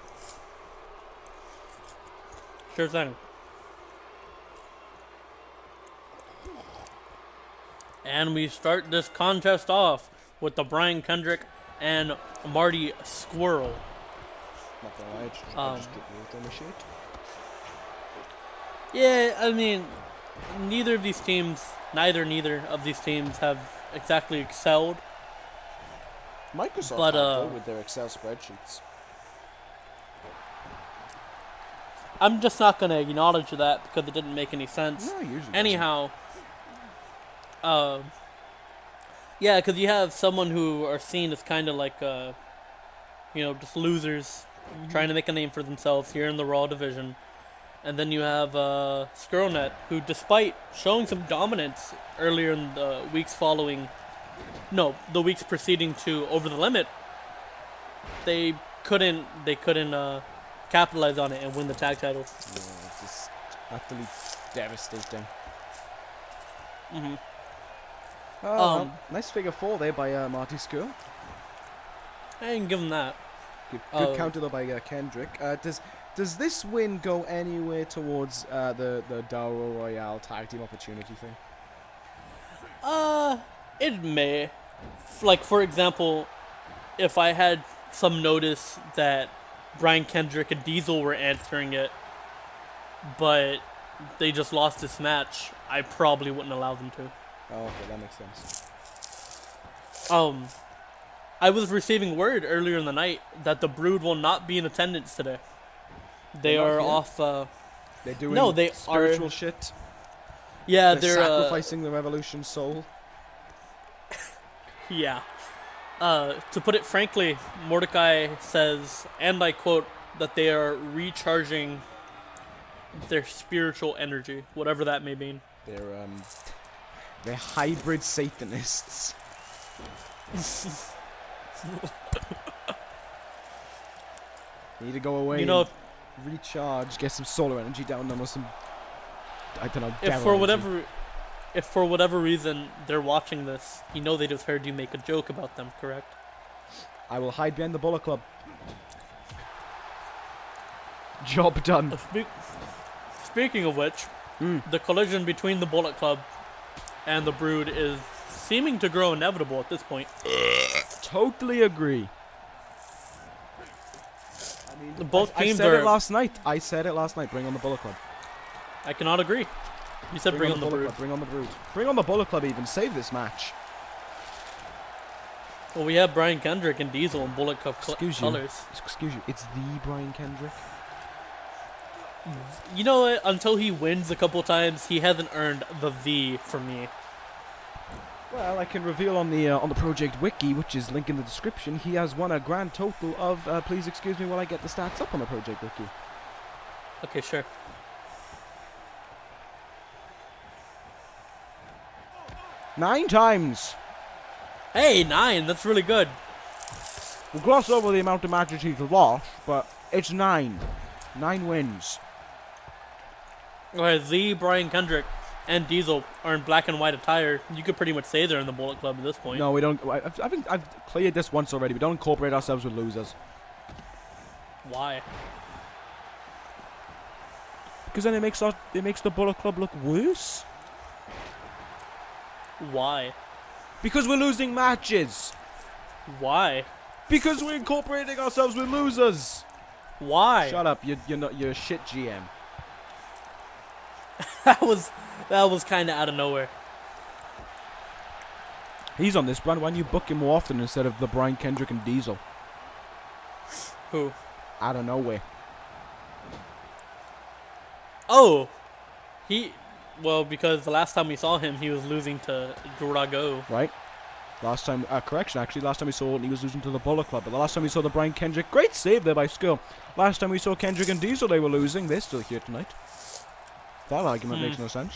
Sure thing. And we start this contest off with the Brian Kendrick and Marty Scurll. Not gonna lie, just get rid of the shit. Yeah, I mean, neither of these teams have exactly excelled. Microsoft with their Excel spreadsheets. I'm just not gonna acknowledge that because it didn't make any sense. No, it usually Anyhow, yeah, because you have someone who are seen as kind of like, just losers, trying to make a name for themselves here in the Raw division. And then you have Scurll, who, despite showing some dominance earlier in the weeks the weeks preceding to Over the Limit, they couldn't capitalize on it and win the tag titles. Yeah, it's just utterly devastating. Nice figure 4 there by Marty Scurll. I can give him that. Good counter though by Kendrick. Does this win go anywhere towards the Dauro Royale tag team opportunity thing? It may. Like, for example, if I had some notice that Brian Kendrick and Diesel were answering it, but they just lost this match, I probably wouldn't allow them to. Oh, okay, that makes sense. I was receiving word earlier in the night that the Brood will not be in attendance today. They are off. They're doing spiritual shit. Yeah, they're sacrificing the Revolution soul. Yeah. To put it frankly, Mordecai says, and I quote, that they are recharging their spiritual energy, whatever that may mean. They're hybrid Satanists. Need to go away. Recharge, get some solar energy down them, or some, I don't know. If for whatever reason they're watching this, they just heard you make a joke about them, correct? I will hide behind the Bullet Club. Job done. Speaking of which, the collision between the Bullet Club and the Brood is seeming to grow inevitable at this point. Totally agree. Both teams I said it last night. Bring on the Bullet Club. I cannot agree. You said bring on the Brood. Club, bring on the Brood. Bring on the Bullet Club even. Save this match. Well, we have Brian Kendrick and Diesel in Bullet Club colors. Excuse you. It's the Brian Kendrick. You know what? Until he wins a couple times, he hasn't earned the V for me. Well, I can reveal on the ProJaked Wiki, which is linked in the description, he has won a grand total of, please excuse me while I get the stats up on the ProJaked Wiki. Okay, sure. Nine times. Hey, 9, that's really good. We'll gloss over the amount of matches he's lost, but it's 9. 9 wins. Okay, Z, Brian Kendrick, and Diesel are in black and white attire. You could pretty much say they're in the Bullet Club at this point. No, we don't. I think I've cleared this once already. We don't incorporate ourselves with losers. Why? Because then it makes the Bullet Club look worse. Why? Because we're losing matches. Why? Because we're incorporating ourselves with losers. Why? Shut up. You're a shit GM. That was kind of out of nowhere. He's on this brand. Why don't you book him more often instead of the Brian Kendrick and Diesel? Who? Out of nowhere. Oh, because the last time we saw him, he was losing to Drago. Right. Last time we saw him, he was losing to the Bullet Club. But the last time we saw the Brian Kendrick, great save there by Scurll. Last time we saw Kendrick and Diesel, they were losing. They're still here tonight. That argument makes no sense.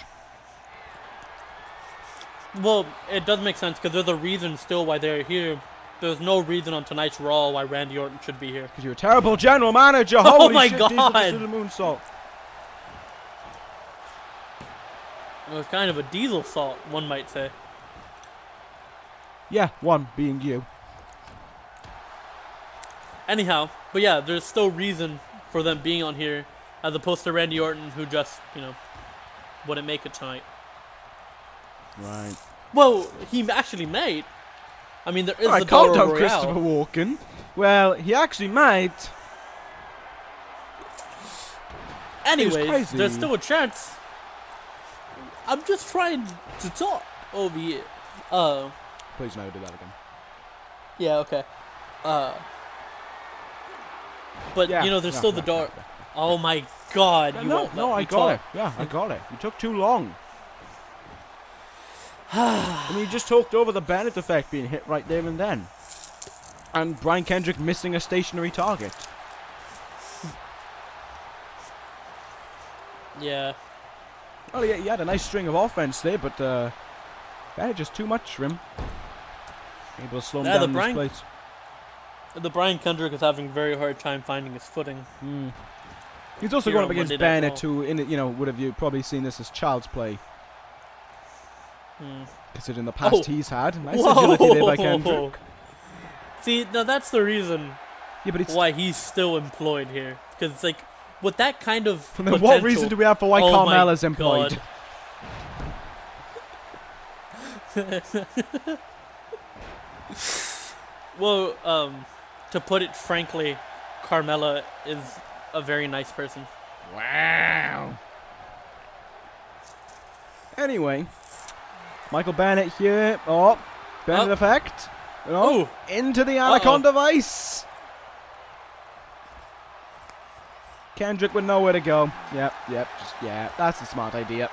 Well, it does make sense because there's a reason still why they're here. There's no reason on tonight's Raw why Randy Orton should be here. Because you're a terrible general manager. Oh Holy my shit, God! Diesel just did a moonsault. It was kind of a Diesel salt, one might say. Yeah, one being you. Anyhow, but yeah, there's still reason for them being on here, as opposed to Randy Orton, who just, wouldn't make it tonight. Right. Well, he actually might. I mean, there is the calm Dauro down, Royale. Christopher Walken. Well, he actually might. Anyways, there's still a chance. I'm just trying to talk over here. Please never do that again. Yeah, okay. But, there's still the Dauro. Oh my God! You won't let I me got talk. it. Yeah, I got it. You took too long. I mean, you just talked over the Bennett effect being hit right there and then. And Brian Kendrick missing a stationary target. Yeah. Oh, yeah, he had a nice string of offense there, but Bennett just too much for him. Able to slow him down in this place. The Brian Kendrick is having a very hard time finding his footing. He's also going up against Monday Night Bennett, Raw. who, would have you probably seen this as child's play. Considering the past he's had. Nice agility there by Kendrick. See, now that's the reason why he's still employed here. Because it's like, with that kind of then what reason do we have for why Carmella's employed? Well, to put it frankly, Carmella is a very nice person. Wow. Anyway, Michael Bennett here. Oh, Bennett effect. Oh, into the Anaconda Vice. Kendrick with nowhere to go. Yep, that's the smart idea.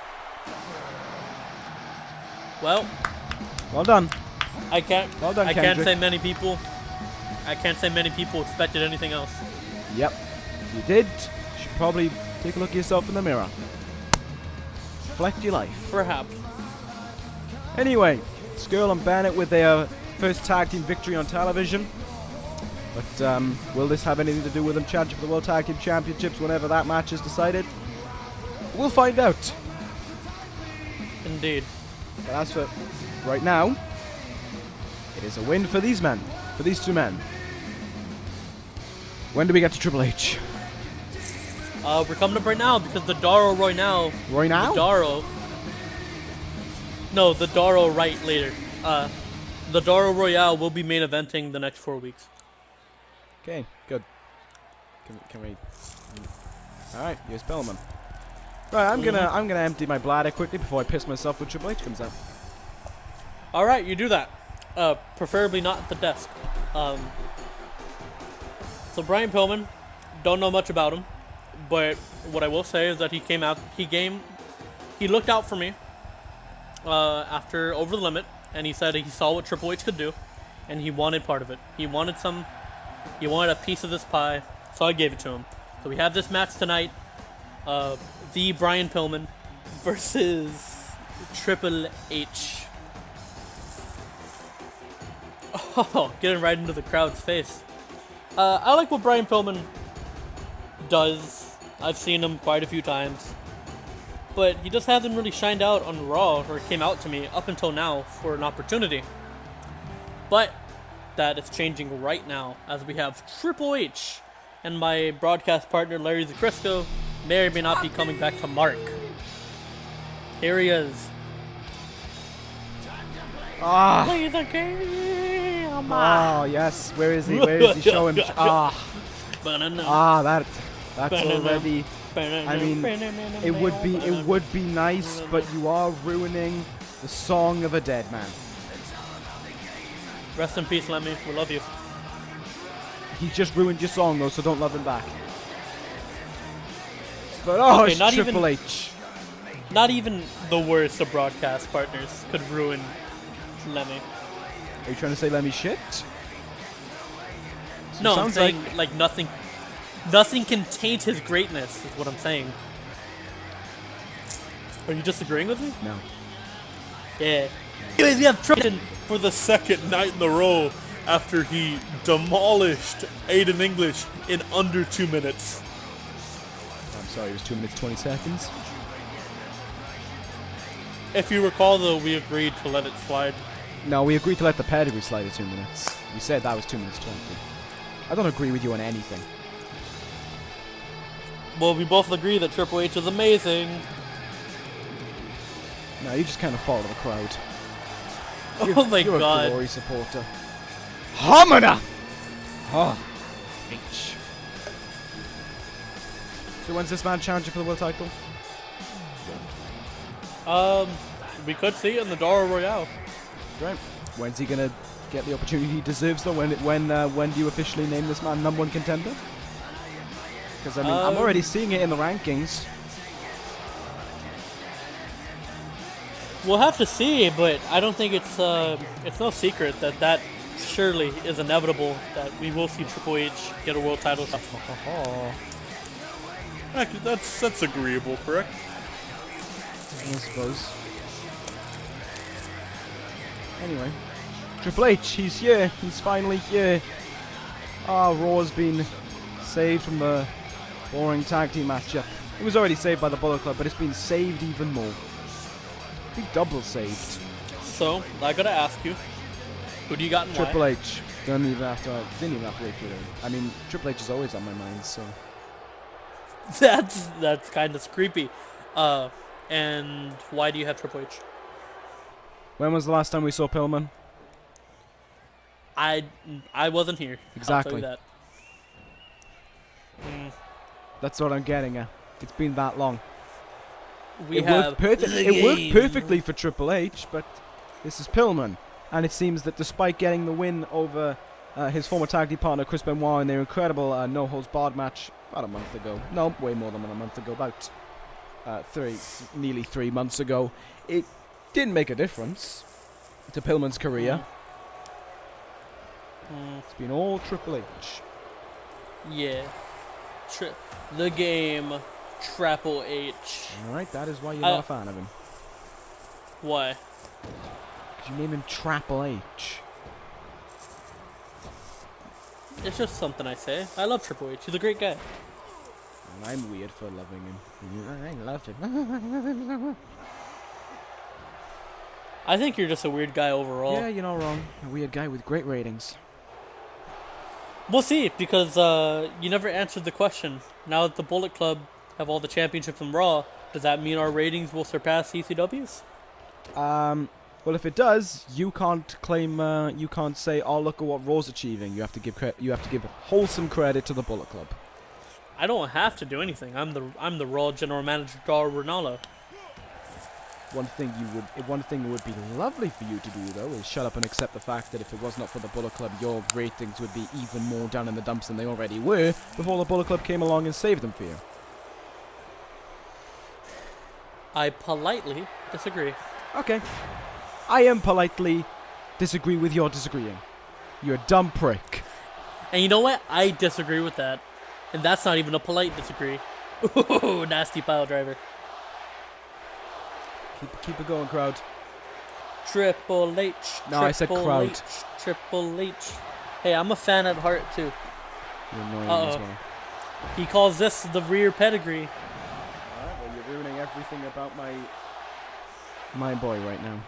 Well done. Well done, I can't say many people expected anything else. Yep, you did. You should probably take a look at yourself in the mirror. Reflect your life. Perhaps. Anyway, Scurll and Bennett with their first tag team victory on television. But will this have anything to do with them challenging for the World Tag Team Championships whenever that match is decided? We'll find out. Indeed. But as for right now, it is a win for these men, for these two men. When do we get to Triple H? We're coming up right now because the Dauro the Dauro right later. The Dauro Royale will be main eventing the next 4 weeks. Okay, good. Can we? All right, here's Pillman. Right, I'm gonna empty my bladder quickly before I piss myself when Triple H comes out. All right, you do that. Preferably not at the desk. So Brian Pillman, don't know much about him, but what I will say is that he looked out for me after Over the Limit, and he said he saw what Triple H could do, and he wanted part of it. He wanted a piece of this pie, so I gave it to him. So we have this match tonight, the Brian Pillman versus Triple H. Oh, getting right into the crowd's face. I like what Brian Pillman does. I've seen him quite a few times. But he just hasn't really shined out on Raw, or came out to me up until now for an opportunity. But that is changing right now, as we have Triple H and my broadcast partner Larry Zacrisco may or may not be coming back to Mark. Here he is. Play the game. Oh yes, where is he? Where is he showing? That's already. I mean, it would be nice, but you are ruining the song of a dead man. Rest in peace, Lemmy. We love you. He just ruined your song though, so don't love him back. But it's Triple H. Not even the worst of broadcast partners could ruin Lemmy. Are you trying to say Lemmy shit? No, I'm saying like nothing can taint his greatness, is what I'm saying. Are you disagreeing with me? No. Yeah. Anyways, we have Triple H for the second night in a row after he demolished Aiden English in under 2 minutes. I'm sorry, it was 2 minutes 20 seconds. If you recall, though, we agreed to let it slide. No, we agreed to let the pedigree slide at 2 minutes. We said that was 2 minutes 20. I don't agree with you on anything. Well, we both agree that Triple H is amazing. No, you just kind of follow the crowd. Oh my you're god. You're a Glory supporter. Hamana! Oh, H. So when's this man challenging for the world title? We could see it in the Dauro Royale. Right. When's he gonna get the opportunity he deserves though? When do you officially name this man number one contender? Because, I mean, I'm already seeing it in the rankings. We'll have to see, but I don't think it's no secret that surely is inevitable that we will see Triple H get a world title shot. That's agreeable, correct? I suppose. Anyway, Triple H, he's here. He's finally here. Raw's been saved from the boring tag team matchup. It was already saved by the Bullet Club, but it's been saved even more. Be double saved. So, I gotta ask you, who do you got in Triple why? H. Didn't even have to wait for it. I mean, Triple H is always on my mind, so. That's kind of creepy. And why do you have Triple H? When was the last time we saw Pillman? I wasn't here. Exactly. I'll tell you that. That's what I'm getting at. It's been that long. It worked perfectly for Triple H, but this is Pillman. And it seems that despite getting the win over his former tag team partner Chris Benoit in their incredible no-holds-barred match about a month ago. No, way more than a month ago. About nearly 3 months ago. It didn't make a difference to Pillman's career. It's been all Triple H. Yeah. The game Triple H. Alright, that is why you're not a fan of him. Why? Because you name him Triple H. It's just something I say. I love Triple H. He's a great guy. And I'm weird for loving him. I love him. I think you're just a weird guy overall. Yeah, you're not wrong. A weird guy with great ratings. We'll see, because you never answered the question. Now that the Bullet Club have all the championships in Raw, does that mean our ratings will surpass ECW's? Well, if it does, you can't claim. You can't say, "Oh, look at what Raw's achieving." You have to give wholesome credit to the Bullet Club. I don't have to do anything. I'm the Raw general manager, Dauro Ronaldo. One thing it would be lovely for you to do, though, is shut up and accept the fact that if it was not for the Bullet Club, your ratings would be even more down in the dumps than they already were before the Bullet Club came along and saved them for you. I politely disagree. Okay. I am politely disagree with your disagreeing. You're a dumb prick. And you know what? I disagree with that. And that's not even a polite disagree. Ooh, nasty pile driver. Keep it going, crowd. Triple H. No, I said crowd. H, Triple H. Hey, I'm a fan at heart, too. You're annoying as well. He calls this the rear pedigree. Alright, well, you're ruining everything about my boy right now.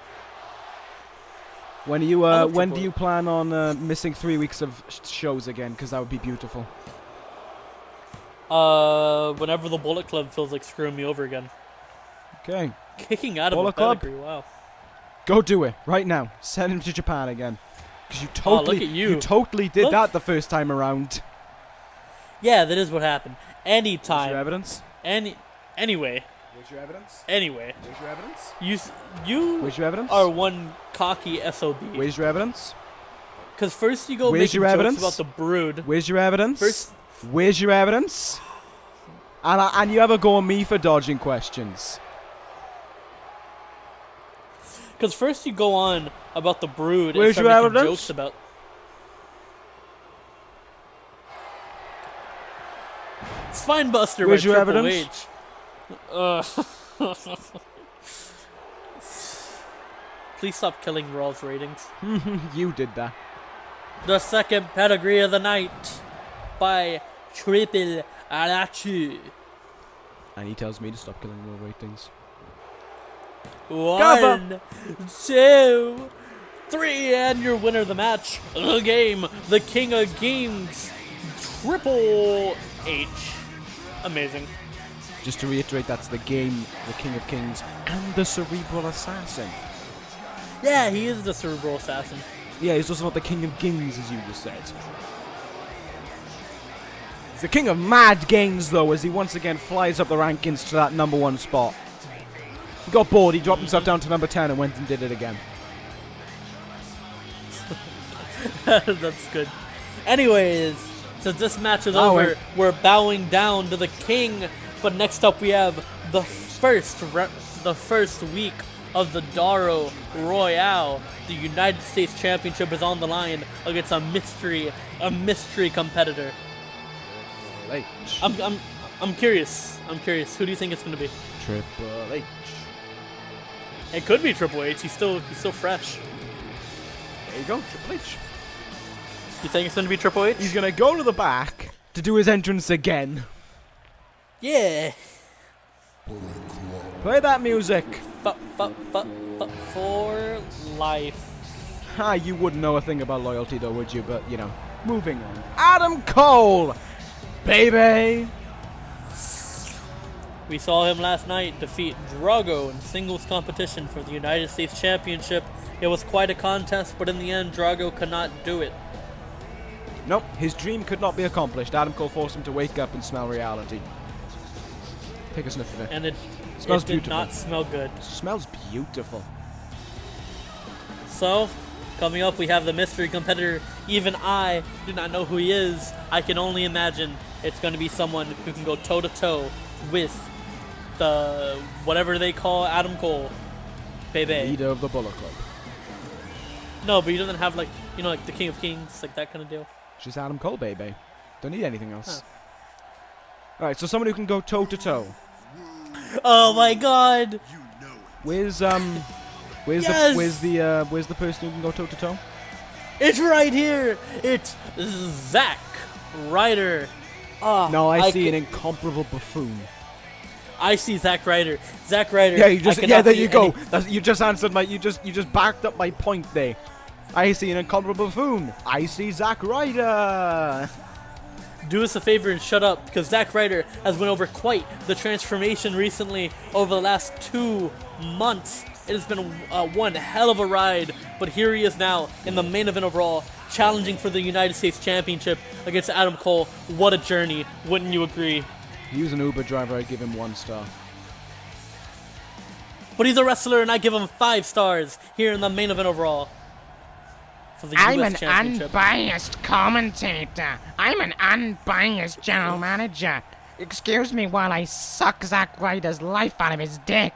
When do you plan on missing 3 weeks of shows again? Because that would be beautiful. Whenever the Bullet Club feels like screwing me over again. Okay. Kicking out of Bullet a Club? pedigree, wow. Go do it right now. Send him to Japan again. Because look at you. You totally did that the first time around. Yeah, that is what happened. Anytime. Where's your evidence? Anyway. Where's your evidence? Anyway. Where's your evidence? You Where's your evidence? are one cocky SOB. Where's your evidence? Because first you go Where's making your jokes evidence? about the Brood. Where's your evidence? First, Where's your evidence? And you ever go on me for dodging questions? because first you go on about the Brood Where's and start your making evidence? jokes about... Spinebuster Where's by your Triple evidence? H. Please stop killing Raw's ratings. You did that. The second pedigree of the night by Triple H. And he tells me to stop killing Raw ratings. 1, 2, 3, and your winner of the match, the game, the King of Kings, Triple H. Amazing. Just to reiterate, that's the game, the King of Kings, and the Cerebral Assassin. Yeah, he is the Cerebral Assassin. Yeah, he's also not the King of Kings, as you just said. He's the King of Mad Games, though, as he once again flies up the rankings to that #1 spot. He got bored, he dropped himself down to number 10 and went and did it again. That's good. Anyways, since this match is over, we're bowing down to the king. But next up, we have the first week of the Dauro Royale. The United States Championship is on the line against a mystery competitor. H. I'm curious. Who do you think it's gonna be? Triple H. It could be Triple H. He's still fresh. There you go, Triple H. You think it's gonna be Triple H? He's gonna go to the back to do his entrance again. Yeah. Play that music. For life. Ha, you wouldn't know a thing about loyalty though, would you? But, you know, moving on. Adam Cole, baby. We saw him last night defeat Drago in singles competition for the United States Championship. It was quite a contest, but in the end, Drago could not do it. Nope, his dream could not be accomplished. Adam Cole forced him to wake up and smell reality. Take a sniff of it. And it smells did beautiful. not smell good. It smells beautiful. So, coming up, we have the mystery competitor. Even I do not know who he is. I can only imagine it's going to be someone who can go toe-to-toe with the whatever they call Adam Cole, baby. Leader of the Bullet Club. No, but he doesn't have like the King of Kings, like that kind of deal. Just Adam Cole, baby. Don't need anything else. Huh. All right, so someone who can go toe to toe. Oh my God! Where's Yes! where's the person who can go toe to toe? It's right here. It's Zack Ryder. No, I see an incomparable buffoon. I see Zack Ryder. Zack Ryder. Yeah, there you go. You just answered you just backed up my point there. I see an incomparable buffoon. I see Zack Ryder. Do us a favor and shut up, because Zack Ryder has went over quite the transformation recently over the last 2 months. It has been one hell of a ride, but here he is now in the main event of Raw, challenging for the United States Championship against Adam Cole. What a journey, wouldn't you agree? If he was an Uber driver, I'd give him 1 star. But he's a wrestler, and I give him 5 stars here in the main event of Raw. For the I'm US an Championship. unbiased commentator. I'm an unbiased general manager. Excuse me while I suck Zack Ryder's life out of his dick.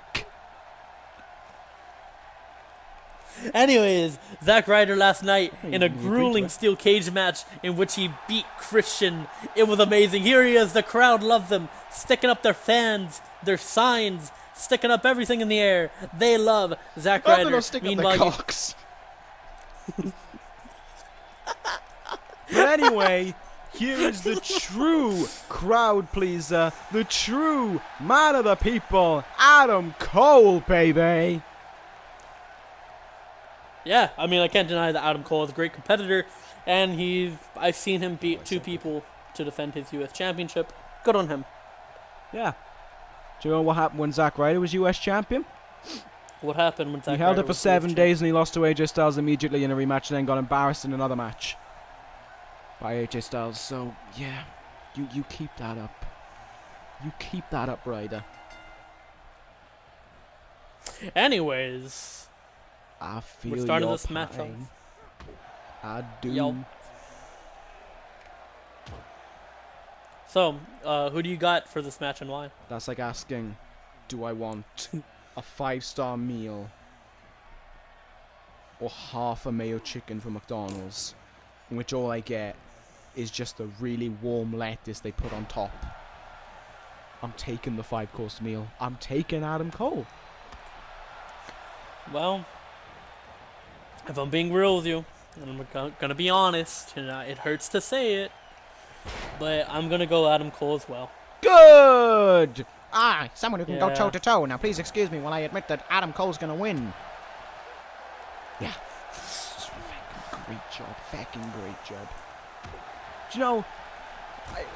Anyways, Zack Ryder last night in a grueling steel cage match in which he beat Christian. It was amazing. Here he is. The crowd loved them, sticking up their fans, their signs, sticking up everything in the air. They love Zack Ryder. They'll stick up their cocks. But anyway, here's the true crowd pleaser, the true man of the people, Adam Cole, baby. Yeah, I mean, I can't deny that Adam Cole is a great competitor, and I've seen him beat 2 people to defend his US Championship. Good on him. Yeah. Do you know what happened when Zack Ryder was US champion? What happened when Zack Ryder He held it for was 7 US days and he lost to AJ Styles immediately in a rematch and then got embarrassed in another match by AJ Styles. So, yeah, you keep that up. You keep that up, Ryder. Anyways, I feel we're starting your this match off. pain. I do. Yo. So, who do you got for this match and why? That's like asking, do I want a 5-star meal or half a mayo chicken from McDonald's, in which all I get is just the really warm lettuce they put on top? I'm taking the 5-course meal. I'm taking Adam Cole. Well, if I'm being real with you, and I'm gonna be honest, and it hurts to say it, but I'm gonna go Adam Cole as well. Good! Someone who can go toe to toe. Now, please excuse me while I admit that Adam Cole's gonna win. Yeah. Fucking great job. Fucking great job. Do you know,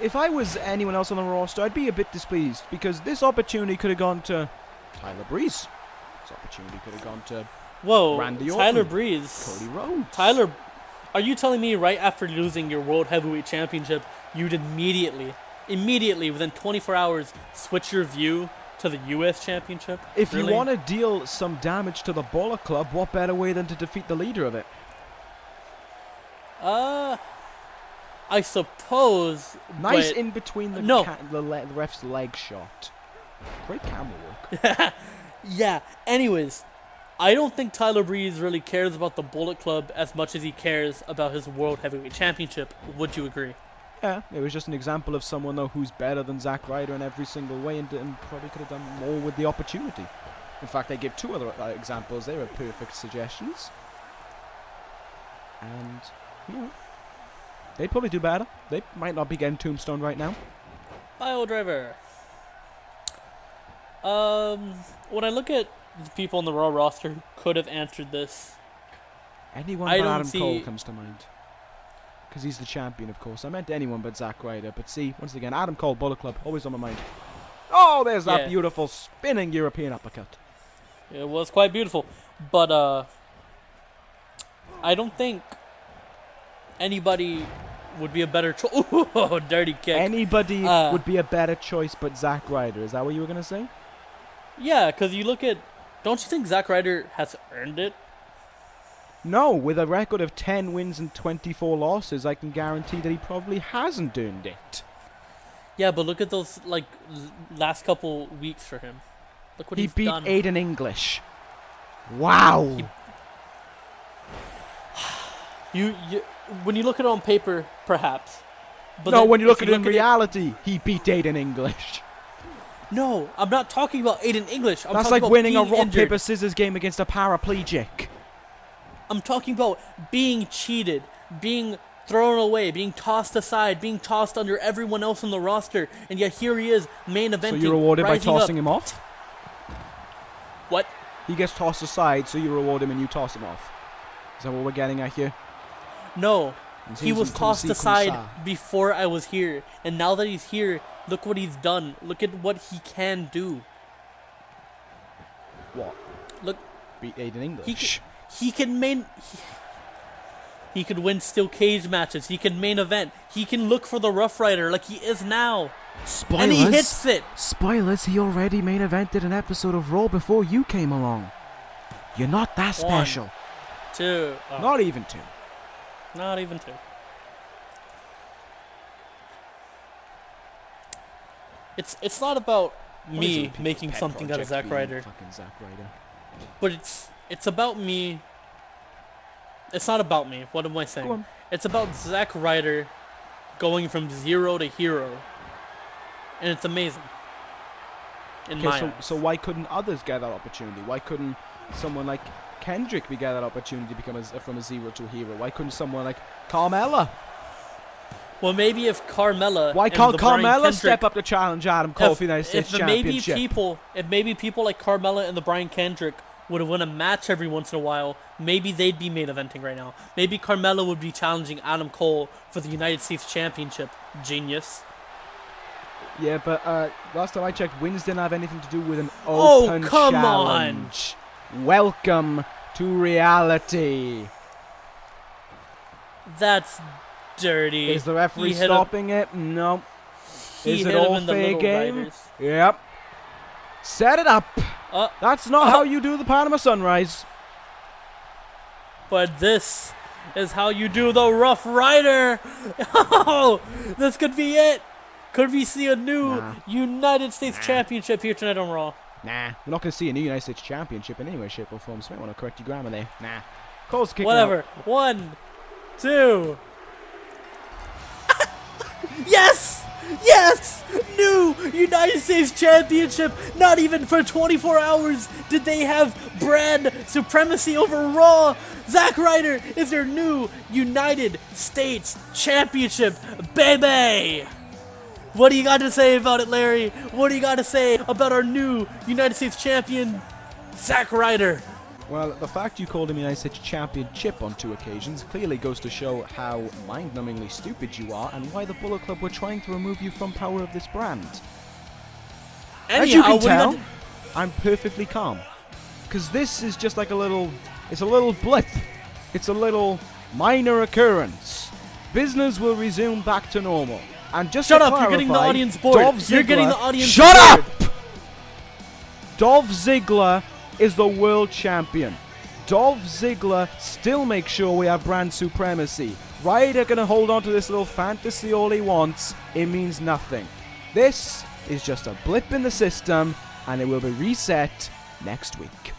if I was anyone else on the roster, I'd be a bit displeased, because this opportunity could have gone to Tyler Breeze. This opportunity could have gone to Randy Orton, Tyler Breeze. Cody Rhodes. Tyler, are you telling me right after losing your World Heavyweight Championship, you'd immediately, within 24 hours, switch your view to the US Championship? If Really? you want to deal some damage to the Bullet Club, what better way than to defeat the leader of it? I suppose. Nice but in between the, No. the ref's leg shot. Great camera work. Yeah. Anyways, I don't think Tyler Breeze really cares about the Bullet Club as much as he cares about his World Heavyweight Championship. Would you agree? Yeah, it was just an example of someone though who's better than Zack Ryder in every single way and probably could have done more with the opportunity. In fact, I give 2 other examples. They were perfect suggestions. And, you know, they'd probably do better. They might not be getting tombstone right now. Bio Driver. When I look at the people on the Raw roster who could have answered this, Anyone I but don't Adam see- Cole comes to mind. Because he's the champion, of course. I meant anyone but Zack Ryder. But see, once again, Adam Cole, Bullet Club, always on my mind. Oh, there's that Yeah. beautiful spinning European uppercut. it was quite beautiful. But I don't think anybody would be a better choice. Oh, dirty kick. Anybody would be a better choice but Zack Ryder. Is that what you were going to say? Yeah, because you look at. Don't you think Zack Ryder has earned it? No, with a record of 10 wins and 24 losses, I can guarantee that he probably hasn't earned it. Yeah, but look at those last couple weeks for him. Look what He he's beat done. Aiden English. Wow. You when you look at it on paper, perhaps. But no, then when you if look at it in reality, he beat Aiden English. No, I'm not talking about Aiden English. I'm That's talking like about winning a being rock, injured. paper, scissors game against a paraplegic. I'm talking about being cheated, being thrown away, being tossed aside, being tossed under everyone else on the roster, and yet here he is, main eventing. So you're rewarded by rising tossing up. him off? What? He gets tossed aside, so you reward him and you toss him off. Is that what we're getting at here? No. He was Comme tossed ci, comme aside ça. before I was here, and now that he's here, look what he's done. Look at what he can do. What? Look, Beat Aiden English. he can main. He could win steel cage matches. He can main event. He can look for the Rough Rider like he is now. Spoilers. And he hits it. Spoilers, he already main evented an episode of Raw before you came along. You're not that special. 2. Oh, Not even 2. not even 2. It's not about me making something out of Zack Ryder, Fucking Zack Ryder. but it's about me. It's not about me. What am I saying? Go on. It's about Zack Ryder going from 0 to hero, and it's amazing. In my Okay, eyes. so why couldn't others get that opportunity? Why couldn't someone like Kendrick be get that opportunity to become from a 0 to a hero? Why couldn't someone like Carmella? Well, maybe if Carmella. Why and can't the Brian Carmella Kendrick, step up to challenge Adam Cole for the United States if maybe Championship? if maybe people like Carmella and the Brian Kendrick would have won a match every once in a while, maybe they'd be main eventing right now. Maybe Carmella would be challenging Adam Cole for the United States Championship. Genius. Yeah, but last time I checked, wins didn't have anything to do with an Oh, open come challenge. Welcome to reality. That's dirty. Is the referee He hit him- stopping it? No. He Is hit it him all in the fair Little game? Riders. Yep. Set it up. That's not how you do the Panama Sunrise. But this is how you do the Rough Rider. Oh, this could be it. Could we see a new Nah. United States Championship here tonight on Raw? Nah, we're not going to see a new United States Championship in any way, shape, or form. So you might want to correct your grammar there. Nah. Cole's kicking Whatever. out. 1, 2. Yes! Yes! New United States Championship. Not even for 24 hours did they have brand supremacy over Raw. Zack Ryder is their new United States Championship, baby! What do you got to say about it, Larry? What do you got to say about our new United States champion, Zack Ryder? Well, the fact you called him United States Championship on 2 occasions clearly goes to show how mind-numbingly stupid you are and why the Bullet Club were trying to remove you from power of this brand. As you can tell, I'm perfectly calm. Because this is just like it's a little blip. It's a little minor occurrence. Business will resume back to normal. And just Shut to up, you're getting the clarify, audience bored. Dolph You're getting Ziggler- the audience Shut bored. up! Dolph Ziggler is the world champion. Dolph Ziggler still makes sure we have brand supremacy. Ryder gonna hold on to this little fantasy all he wants. It means nothing. This is just a blip in the system, and it will be reset next week.